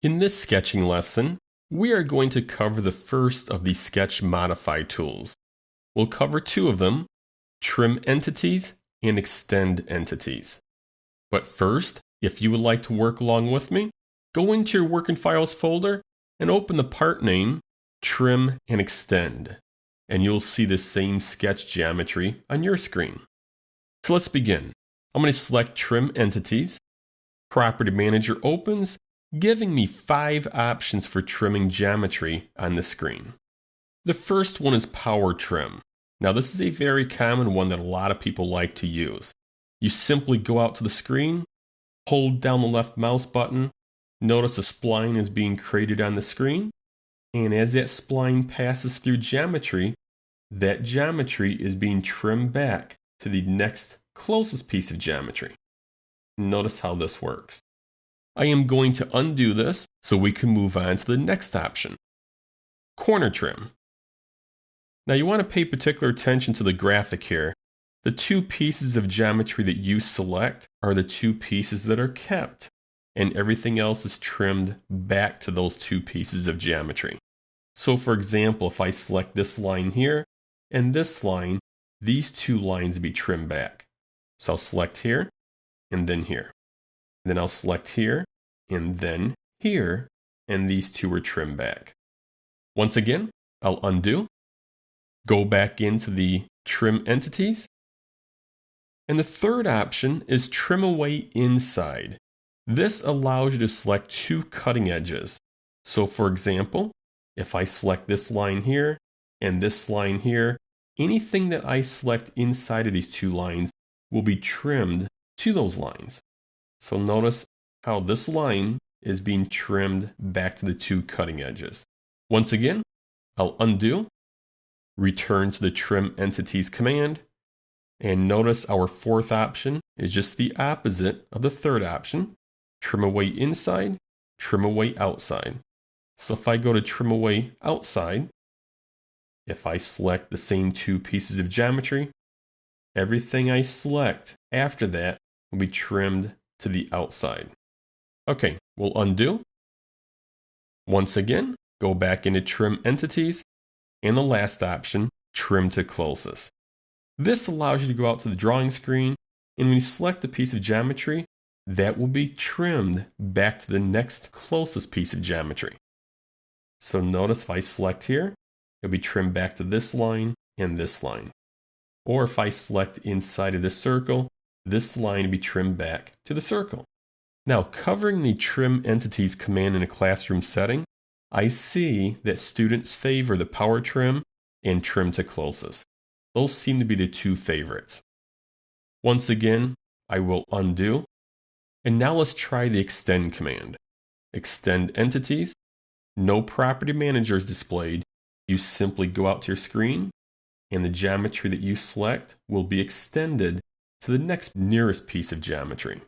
In this sketching lesson, we are going to cover the first of the Sketch Modify tools. We'll cover two of them, Trim Entities and Extend Entities. But first, if you would like to work along with me, go into your Work in Files folder and open the part name, Trim and Extend, and you'll see the same sketch geometry on your screen. So let's begin. I'm going to select Trim Entities. Property Manager opens, giving me 5 options for trimming geometry on the screen. The first one is Power Trim. Now this is a very common one that a lot of people like to use. You simply go out to the screen, hold down the left mouse button, notice a spline is being created on the screen, and as that spline passes through geometry, that geometry is being trimmed back to the next closest piece of geometry. Notice how this works. I am going to undo this so we can move on to the next option, Corner Trim. Now you want to pay particular attention to the graphic here. The 2 pieces of geometry that you select are the 2 pieces that are kept, and everything else is trimmed back to those 2 pieces of geometry. So for example, if I select this line here and this line, these 2 lines be trimmed back. So I'll select here and then here. Then I'll select here and then here, and these 2 are trimmed back. Once again, I'll undo, go back into the Trim Entities, and the third option is Trim Away Inside. This allows you to select 2 cutting edges. So for example, if I select this line here and this line here, anything that I select inside of these 2 lines will be trimmed to those lines. So notice how this line is being trimmed back to the 2 cutting edges. Once again, I'll undo, return to the Trim Entities command, and notice our 4th option is just the opposite of the 3rd option, Trim Away Inside, Trim Away Outside. So if I go to Trim Away Outside, if I select the same 2 pieces of geometry, everything I select after that will be trimmed to the outside. Okay, we'll undo. Once again, go back into Trim Entities, and the last option, Trim to Closest. This allows you to go out to the drawing screen, and when you select a piece of geometry, that will be trimmed back to the next closest piece of geometry. So notice if I select here, it'll be trimmed back to this line and this line. Or if I select inside of this circle, this line will be trimmed back to the circle. Now, covering the Trim Entities command in a classroom setting, I see that students favor the Power Trim and Trim to Closest. Those seem to be the 2 favorites. Once again, I will undo. And now let's try the Extend command. Extend Entities. No Property Manager is displayed. You simply go out to your screen, and the geometry that you select will be extended to the next nearest piece of geometry.